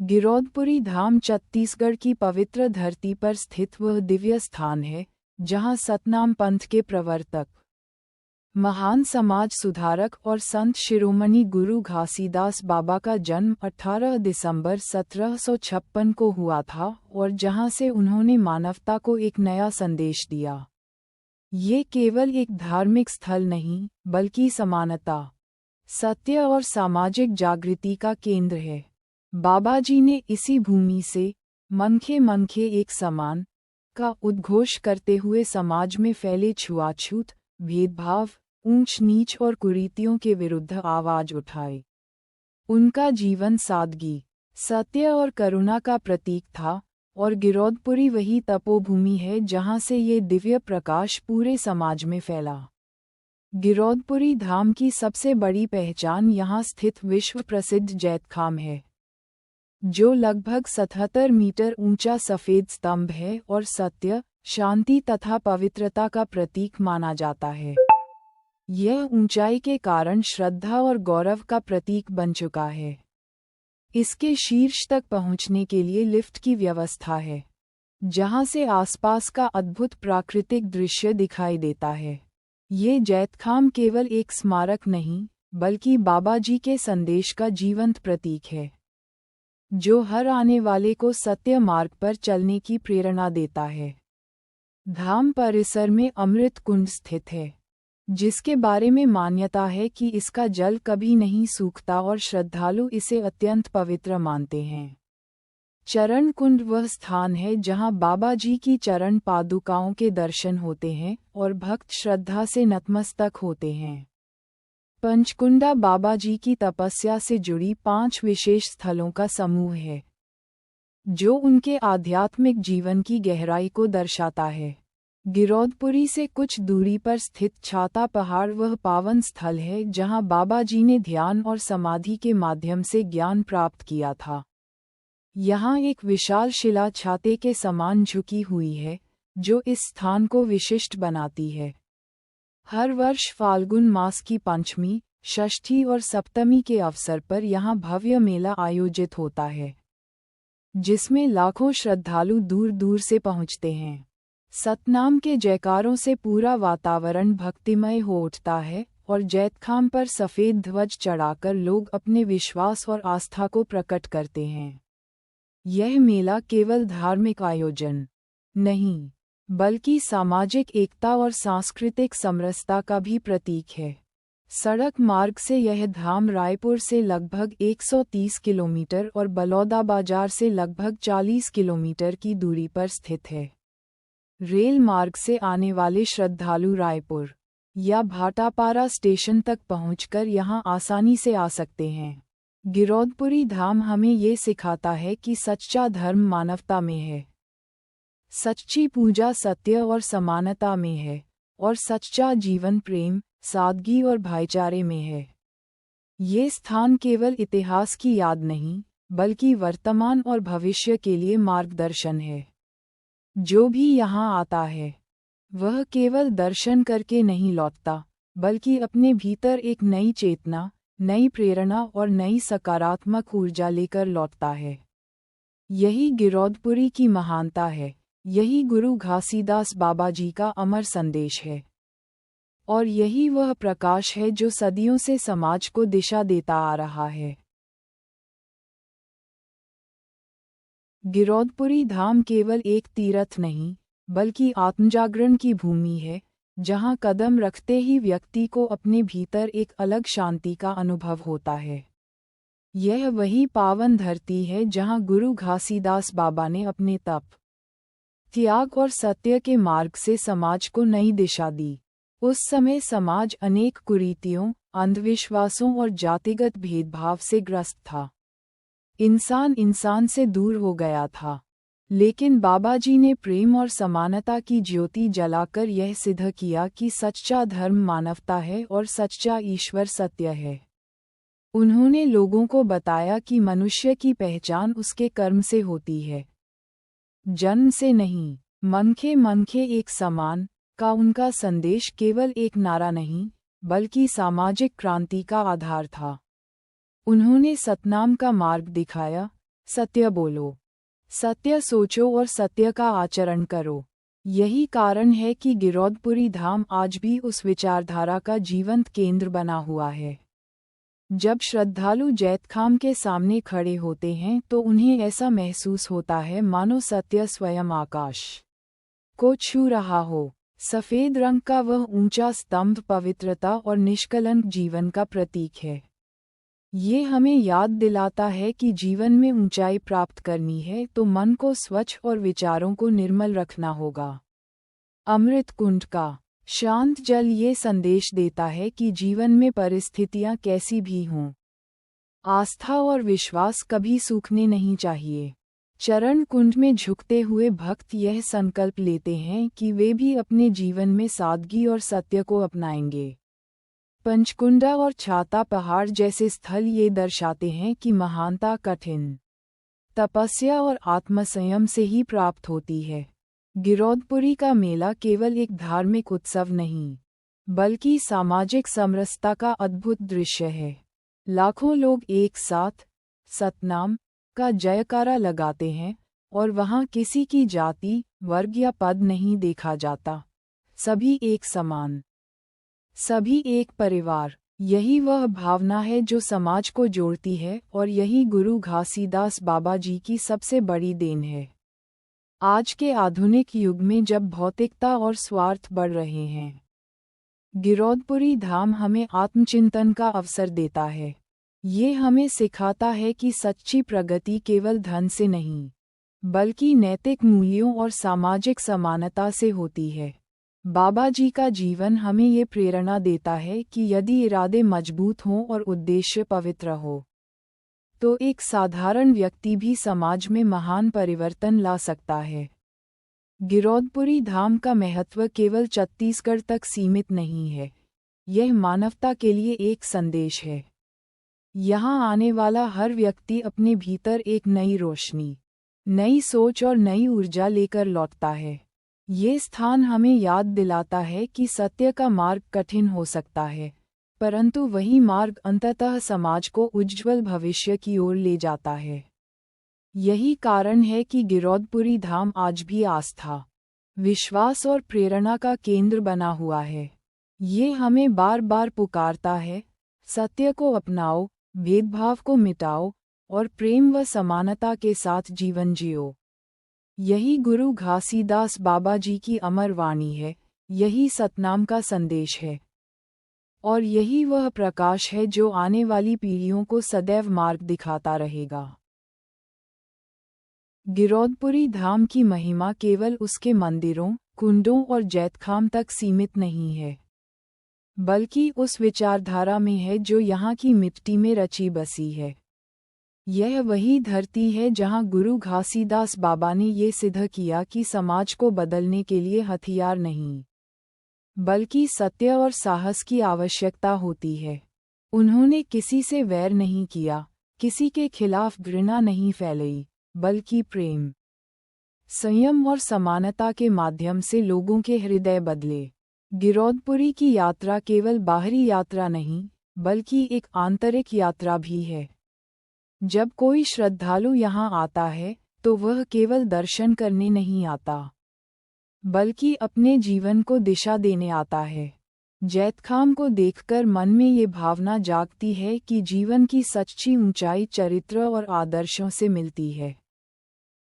गिरौदपुरी धाम छत्तीसगढ़ की पवित्र धरती पर स्थित वह दिव्य स्थान है जहां सतनाम पंथ के प्रवर्तक, महान समाज सुधारक और संत शिरोमणि गुरु घासीदास बाबा का जन्म 18 दिसंबर 1756 को हुआ था और जहां से उन्होंने मानवता को एक नया संदेश दिया। ये केवल एक धार्मिक स्थल नहीं बल्कि समानता, सत्य और सामाजिक जागृति का केंद्र है। बाबाजी ने इसी भूमि से मनखे मनखे एक समान का उद्घोष करते हुए समाज में फैले छुआछूत, भेदभाव, ऊंच नीच और कुरीतियों के विरुद्ध आवाज उठाई। उनका जीवन सादगी, सत्य और करुणा का प्रतीक था और गिरौदपुरी वही तपोभूमि है जहां से ये दिव्य प्रकाश पूरे समाज में फैला। गिरौदपुरी धाम की सबसे बड़ी पहचान यहाँ स्थित विश्व प्रसिद्ध जैतखाम है, जो लगभग 77 मीटर ऊंचा सफेद स्तंभ है और सत्य, शांति तथा पवित्रता का प्रतीक माना जाता है। यह ऊंचाई के कारण श्रद्धा और गौरव का प्रतीक बन चुका है। इसके शीर्ष तक पहुंचने के लिए लिफ्ट की व्यवस्था है, जहां से आसपास का अद्भुत प्राकृतिक दृश्य दिखाई देता है। ये जैतखाम केवल एक स्मारक नहीं, बल्कि बाबाजी के संदेश का जीवंत प्रतीक है, जो हर आने वाले को सत्य मार्ग पर चलने की प्रेरणा देता है। धाम परिसर में अमृत कुंड स्थित है, जिसके बारे में मान्यता है कि इसका जल कभी नहीं सूखता और श्रद्धालु इसे अत्यंत पवित्र मानते हैं। चरण कुंड वह स्थान है जहां बाबाजी की चरण पादुकाओं के दर्शन होते हैं और भक्त श्रद्धा से नतमस्तक होते हैं। पंचकुंडा बाबाजी की तपस्या से जुड़ी 5 विशेष स्थलों का समूह है, जो उनके आध्यात्मिक जीवन की गहराई को दर्शाता है। गिरौदपुरी से कुछ दूरी पर स्थित छाता पहाड़ वह पावन स्थल है जहां बाबाजी ने ध्यान और समाधि के माध्यम से ज्ञान प्राप्त किया था। यहाँ एक विशाल शिला छाते के समान झुकी हुई है, जो इस स्थान को विशिष्ट बनाती है। हर वर्ष फाल्गुन मास की पंचमी, षष्ठी और सप्तमी के अवसर पर यहाँ भव्य मेला आयोजित होता है, जिसमें लाखों श्रद्धालु दूर दूर से पहुँचते हैं। सतनाम के जयकारों से पूरा वातावरण भक्तिमय हो उठता है और जैतखाम पर सफेद ध्वज चढ़ाकर लोग अपने विश्वास और आस्था को प्रकट करते हैं। यह मेला केवल धार्मिक आयोजन नहीं, बल्कि सामाजिक एकता और सांस्कृतिक समरसता का भी प्रतीक है। सड़क मार्ग से यह धाम रायपुर से लगभग 130 किलोमीटर और बलौदा बाजार से लगभग 40 किलोमीटर की दूरी पर स्थित है। रेल मार्ग से आने वाले श्रद्धालु रायपुर या भाटापारा स्टेशन तक पहुंचकर यहां आसानी से आ सकते हैं। गिरौदपुरी धाम हमें ये सिखाता है कि सच्चा धर्म मानवता में है, सच्ची पूजा सत्य और समानता में है और सच्चा जीवन प्रेम, सादगी और भाईचारे में है। ये स्थान केवल इतिहास की याद नहीं, बल्कि वर्तमान और भविष्य के लिए मार्गदर्शन है। जो भी यहाँ आता है, वह केवल दर्शन करके नहीं लौटता, बल्कि अपने भीतर एक नई चेतना, नई प्रेरणा और नई सकारात्मक ऊर्जा लेकर लौटता है। यही गिरौदपुरी की महानता है, यही गुरु घासीदास बाबाजी का अमर संदेश है, और यही वह प्रकाश है जो सदियों से समाज को दिशा देता आ रहा है। गिरौदपुरी धाम केवल एक तीर्थ नहीं, बल्कि आत्मजागरण की भूमि है, जहां कदम रखते ही व्यक्ति को अपने भीतर एक अलग शांति का अनुभव होता है। यह वही पावन धरती है जहां गुरु घासीदास बाबा ने अपने तप, त्याग और सत्य के मार्ग से समाज को नई दिशा दी। उस समय समाज अनेक कुरीतियों, अंधविश्वासों और जातिगत भेदभाव से ग्रस्त था। इंसान इंसान से दूर हो गया था, लेकिन बाबाजी ने प्रेम और समानता की ज्योति जलाकर यह सिद्ध किया कि सच्चा धर्म मानवता है और सच्चा ईश्वर सत्य है। उन्होंने लोगों को बताया कि मनुष्य की पहचान उसके कर्म से होती है, जन्म से नहीं। मनखे मनखे एक समान का उनका संदेश केवल एक नारा नहीं, बल्कि सामाजिक क्रांति का आधार था। उन्होंने सतनाम का मार्ग दिखाया, सत्य बोलो, सत्य सोचो और सत्य का आचरण करो। यही कारण है कि गिरौदपुरी धाम आज भी उस विचारधारा का जीवंत केंद्र बना हुआ है। जब श्रद्धालु जैतखाम के सामने खड़े होते हैं तो उन्हें ऐसा महसूस होता है मानो सत्य स्वयं आकाश को छू रहा हो। सफेद रंग का वह ऊंचा स्तंभ पवित्रता और निष्कलंक जीवन का प्रतीक है। ये हमें याद दिलाता है कि जीवन में ऊंचाई प्राप्त करनी है तो मन को स्वच्छ और विचारों को निर्मल रखना होगा। अमृत कुंड का शांत जल ये संदेश देता है कि जीवन में परिस्थितियां कैसी भी हों, आस्था और विश्वास कभी सूखने नहीं चाहिए। चरण कुंड में झुकते हुए भक्त यह संकल्प लेते हैं कि वे भी अपने जीवन में सादगी और सत्य को अपनाएंगे। पंचकुंडा और छाता पहाड़ जैसे स्थल ये दर्शाते हैं कि महानता कठिन तपस्या और आत्मसंयम से ही प्राप्त होती है। गिरौदपुरी का मेला केवल एक धार्मिक उत्सव नहीं, बल्कि सामाजिक समरसता का अद्भुत दृश्य है। लाखों लोग एक साथ सतनाम का जयकारा लगाते हैं और वहाँ किसी की जाति, वर्ग या पद नहीं देखा जाता। सभी एक समान, सभी एक परिवार। यही वह भावना है जो समाज को जोड़ती है और यही गुरु घासीदास बाबा जी की सबसे बड़ी देन है। आज के आधुनिक युग में जब भौतिकता और स्वार्थ बढ़ रहे हैं, गिरौदपुरी धाम हमें आत्मचिंतन का अवसर देता है। ये हमें सिखाता है कि सच्ची प्रगति केवल धन से नहीं, बल्कि नैतिक मूल्यों और सामाजिक समानता से होती है। बाबा जी का जीवन हमें ये प्रेरणा देता है कि यदि इरादे मजबूत हों और उद्देश्य पवित्र हो, तो एक साधारण व्यक्ति भी समाज में महान परिवर्तन ला सकता है। गिरौदपुरी धाम का महत्व केवल छत्तीसगढ़ तक सीमित नहीं है, यह मानवता के लिए एक संदेश है। यहाँ आने वाला हर व्यक्ति अपने भीतर एक नई रोशनी, नई सोच और नई ऊर्जा लेकर लौटता है। ये स्थान हमें याद दिलाता है कि सत्य का मार्ग कठिन हो सकता है, परंतु वही मार्ग अंततः समाज को उज्ज्वल भविष्य की ओर ले जाता है। यही कारण है कि गिरौदपुरी धाम आज भी आस्था, विश्वास और प्रेरणा का केंद्र बना हुआ है। ये हमें बार बार पुकारता है, सत्य को अपनाओ, भेदभाव को मिटाओ और प्रेम व समानता के साथ जीवन जियो। यही गुरु घासीदास बाबा जी की अमर वाणी है, यही सतनाम का संदेश है, और यही वह प्रकाश है जो आने वाली पीढ़ियों को सदैव मार्ग दिखाता रहेगा। गिरौदपुरी धाम की महिमा केवल उसके मंदिरों, कुंडों और जैतखाम तक सीमित नहीं है, बल्कि उस विचारधारा में है जो यहाँ की मिट्टी में रची बसी है। यह वही धरती है जहाँ गुरु घासीदास बाबा ने ये सिद्ध किया कि समाज को बदलने के लिए हथियार नहीं, बल्कि सत्य और साहस की आवश्यकता होती है। उन्होंने किसी से वैर नहीं किया, किसी के खिलाफ घृणा नहीं फैलाई, बल्कि प्रेम, संयम और समानता के माध्यम से लोगों के हृदय बदले। गिरौदपुरी की यात्रा केवल बाहरी यात्रा नहीं, बल्कि एक आंतरिक यात्रा भी है। जब कोई श्रद्धालु यहाँ आता है, तो वह केवल दर्शन करने नहीं आता, बल्कि अपने जीवन को दिशा देने आता है। जैतखाम को देखकर मन में ये भावना जागती है कि जीवन की सच्ची ऊंचाई चरित्र और आदर्शों से मिलती है।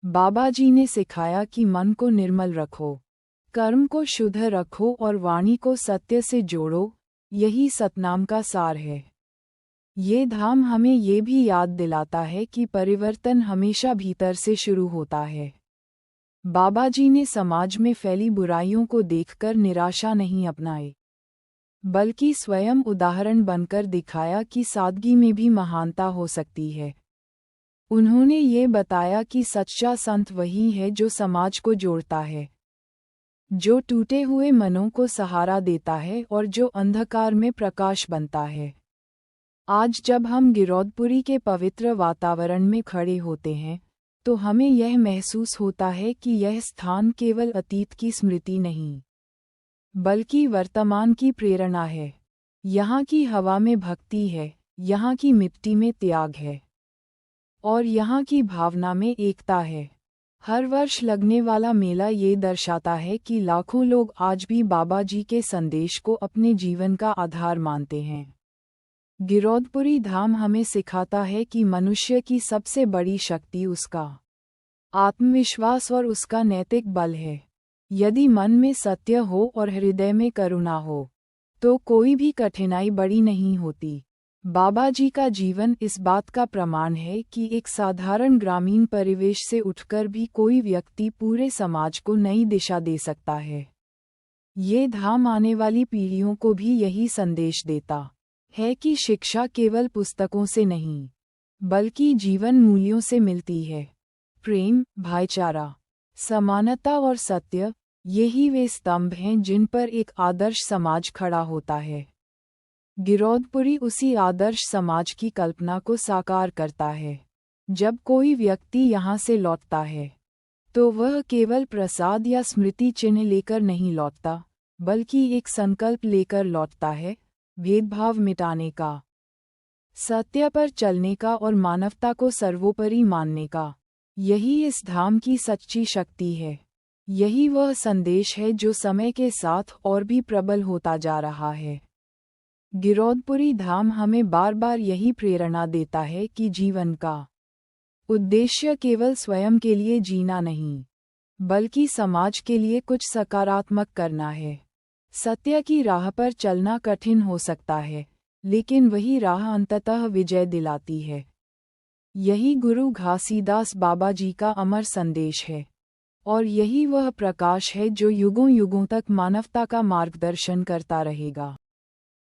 बाबा जी ने सिखाया कि मन को निर्मल रखो, कर्म को शुद्ध रखो और वाणी को सत्य से जोड़ो, यही सतनाम का सार है। ये धाम हमें ये भी याद दिलाता है कि परिवर्तन हमेशा भीतर से शुरू होता है। बाबा जी ने समाज में फैली बुराइयों को देखकर निराशा नहीं अपनाई, बल्कि स्वयं उदाहरण बनकर दिखाया कि सादगी में भी महानता हो सकती है। उन्होंने ये बताया कि सच्चा संत वही है जो समाज को जोड़ता है, जो टूटे हुए मनों को सहारा देता है और जो अंधकार में प्रकाश बनता है। आज जब हम गिरौदपुरी के पवित्र वातावरण में खड़े होते हैं, तो हमें यह महसूस होता है कि यह स्थान केवल अतीत की स्मृति नहीं, बल्कि वर्तमान की प्रेरणा है। यहाँ की हवा में भक्ति है, यहाँ की मिट्टी में त्याग है, और यहाँ की भावना में एकता है। हर वर्ष लगने वाला मेला ये दर्शाता है कि लाखों लोग आज भी बाबा जी के संदेश को अपने जीवन का आधार मानते हैं। गिरौदपुरी धाम हमें सिखाता है कि मनुष्य की सबसे बड़ी शक्ति उसका आत्मविश्वास और उसका नैतिक बल है। यदि मन में सत्य हो और हृदय में करुणा हो, तो कोई भी कठिनाई बड़ी नहीं होती। बाबा जी का जीवन इस बात का प्रमाण है कि एक साधारण ग्रामीण परिवेश से उठकर भी कोई व्यक्ति पूरे समाज को नई दिशा दे सकता है। ये धाम आने वाली पीढ़ियों को भी यही संदेश देता है कि शिक्षा केवल पुस्तकों से नहीं, बल्कि जीवन मूल्यों से मिलती है। प्रेम, भाईचारा, समानता और सत्य, यही वे स्तंभ हैं जिन पर एक आदर्श समाज खड़ा होता है। गिरौदपुरी उसी आदर्श समाज की कल्पना को साकार करता है। जब कोई व्यक्ति यहाँ से लौटता है, तो वह केवल प्रसाद या स्मृति चिन्ह लेकर नहीं लौटता, बल्कि एक संकल्प लेकर लौटता है, भेदभाव मिटाने का, सत्य पर चलने का और मानवता को सर्वोपरि मानने का। यही इस धाम की सच्ची शक्ति है। यही वह संदेश है जो समय के साथ और भी प्रबल होता जा रहा है। गिरौदपुरी धाम हमें बार बार यही प्रेरणा देता है कि जीवन का उद्देश्य केवल स्वयं के लिए जीना नहीं, बल्कि समाज के लिए कुछ सकारात्मक करना है। सत्य की राह पर चलना कठिन हो सकता है, लेकिन वही राह अंततः विजय दिलाती है। यही गुरु घासीदास बाबा जी का अमर संदेश है, और यही वह प्रकाश है जो युगों युगों तक मानवता का मार्गदर्शन करता रहेगा।